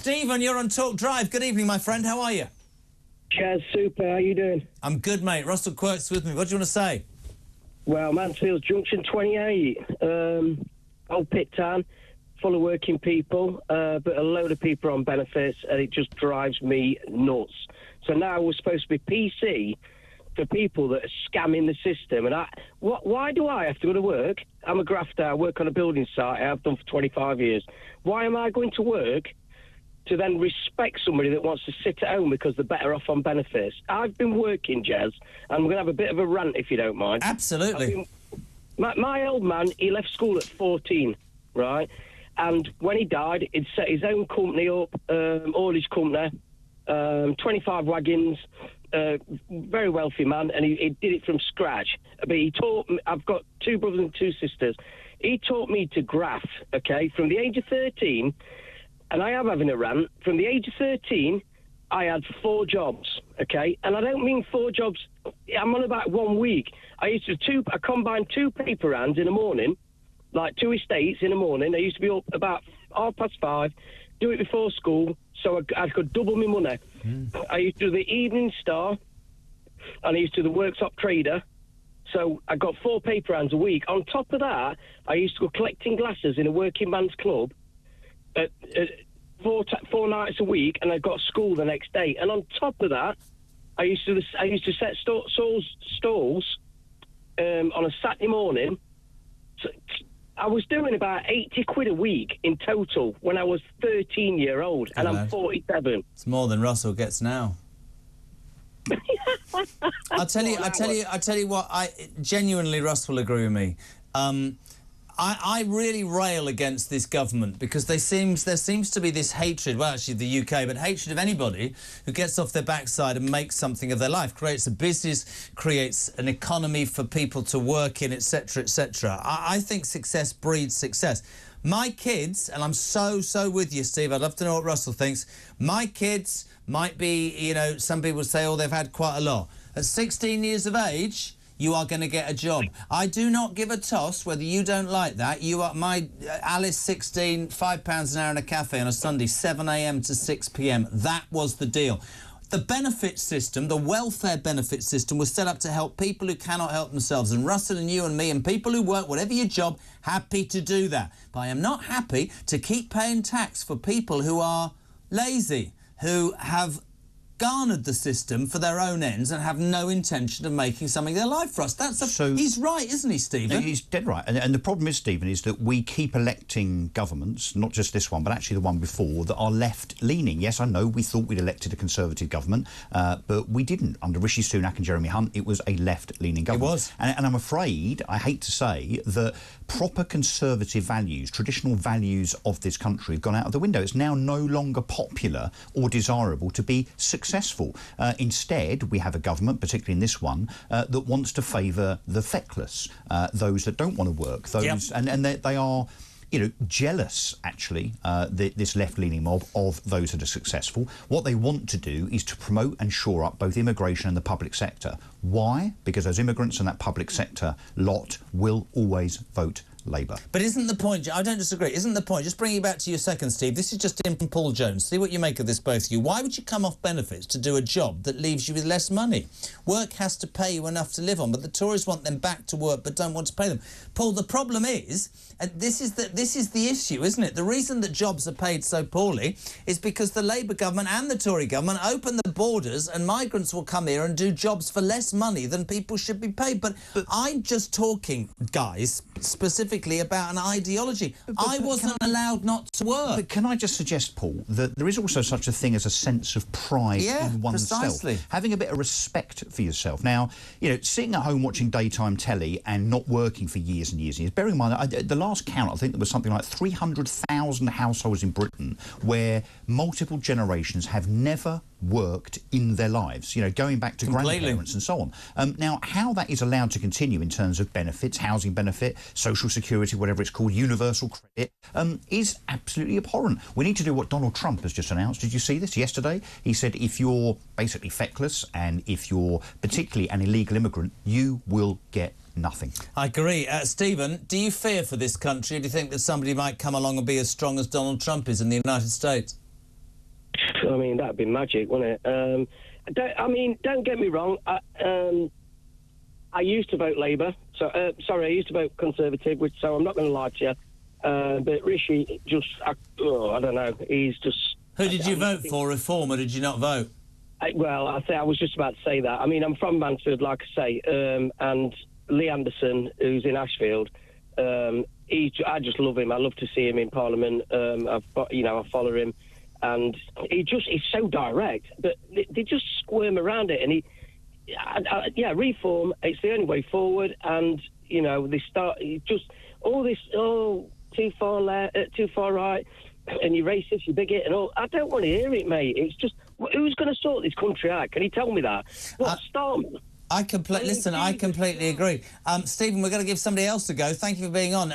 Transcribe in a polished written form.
Stephen, you're on Talk Drive. Good evening, my friend. How are you? Chaz, super. How you doing? I'm good, mate. Russell Quirk's with me. What do you want to say? Well, Mansfield Junction 28, old pit town, full of working people, but a load of people on benefits, and it just drives me nuts. So now we're supposed to be PC for people that are scamming the system. And why do I have to go to work? I'm a grafter. I work on a building site. I have done for 25 years. Why am I going to work to then respect somebody that wants to sit at home because they're better off on benefits? I've been working, Jez, and I'm going to have a bit of a rant if you don't mind. Absolutely. My old man, he left school at 14, right? And when he died, he'd set his own company up, all his company, 25 wagons, very wealthy man, and he did it from scratch. But he taught me, I've got 2 brothers and 2 sisters. He taught me to graft, okay, from the age of 13, and I am having a rant. From the age of 13, I had 4 jobs, okay? And I don't mean 4 jobs, I'm on about 1 week. I combined 2 paper rounds in the morning, like 2 estates in the morning. I used to be up about 5:30, do it before school, so I could double my money. I used to do the Evening Star, and I used to do the Worktop Trader. So I got 4 paper rounds a week. On top of that, I used to go collecting glasses in a working man's club at 4 nights a week, and I got school the next day. And on top of that, I used to set stalls on a Saturday morning. So I was doing about 80 quid a week in total when I was 13-year-old, and I'm 47. It's more than Russell gets now. I'll tell you what. Genuinely, Russ will agree with me. I really rail against this government because there seems to be this hatred, well, actually the UK, but hatred of anybody who gets off their backside and makes something of their life, creates a business, creates an economy for people to work in, etc., etc. I think success breeds success. My kids, and I'm so with you, Steve, I'd love to know what Russell thinks. My kids might be, you know, some people say, oh, they've had quite a lot. At 16 years of age, you are going to get a job. I do not give a toss whether you don't like that. You are my Alice 16, £5 an hour in a cafe on a Sunday, 7 a.m. to 6 p.m. That was the deal. The benefit system, the welfare benefit system, was set up to help people who cannot help themselves. And Russell and you and me and people who work, whatever your job, happy to do that. But I am not happy to keep paying tax for people who are lazy, who have garnered the system for their own ends and have no intention of making something of their life for us. He's right, isn't he, Stephen? No, he's dead right. And the problem is, Stephen, is that we keep electing governments, not just this one, but actually the one before, that are left-leaning. Yes, I know we thought we'd elected a Conservative government, but we didn't. Under Rishi Sunak and Jeremy Hunt, it was a left-leaning government. It was. And I'm afraid, I hate to say, that proper Conservative values, traditional values of this country have gone out of the window. It's now no longer popular or desirable to be successful. Instead, we have a government, particularly in this one, that wants to favour the feckless, those that don't want to work, those, and they are, you know, jealous, actually, this left-leaning mob of those that are successful. What they want to do is to promote and shore up both immigration and the public sector. Why? Because those immigrants and that public sector lot will always vote Labour. But isn't the point, I don't disagree, isn't the point, just bringing you back to your second, Steve, this is just in from Paul Jones. See what you make of this, both of you. Why would you come off benefits to do a job that leaves you with less money? Work has to pay you enough to live on, but the Tories want them back to work but don't want to pay them. Paul, the problem is, and this is the issue, isn't it? The reason that jobs are paid so poorly is because the Labour government and the Tory government open the borders and migrants will come here and do jobs for less money than people should be paid. But I'm just talking, guys, specifically about an ideology. I wasn't allowed not to work. But can I just suggest, Paul, that there is also such a thing as a sense of pride in oneself. Precisely. Having a bit of respect for yourself. Now, you know, sitting at home watching daytime telly and not working for years and years and years, bearing in mind, the last count, I think there was something like 300,000 households in Britain where multiple generations have never worked in their lives, you know, going back to grandparents and so on. Now, how that is allowed to continue in terms of benefits, housing benefit, social security, whatever it's called, universal credit, is absolutely abhorrent. We need to do what Donald Trump has just announced. Did you see this yesterday? He said if you're basically feckless and if you're particularly an illegal immigrant, you will get nothing. I agree. Stephen, do you fear for this country? Do you think that somebody might come along and be as strong as Donald Trump is in the United States? I mean, that'd be magic, wouldn't it? Don't get me wrong. I used to vote Labour. I used to vote Conservative, so I'm not going to lie to you. But Rishi I don't know. He's just... Who did you vote for, Reform, or did you not vote? I was just about to say that. I mean, I'm from Mansfield, like I say, and Lee Anderson, who's in Ashfield, I just love him. I love to see him in Parliament. I follow him, and he's so direct. But they just squirm around it, and Reform. It's the only way forward, and they start just all this too far left, too far right, and you're racist, you bigot, and all. I don't want to hear it, mate. It's just who's going to sort this country out? Can you tell me that? Starmer? I completely agree. Stephen, we're going to give somebody else a go. Thank you for being on.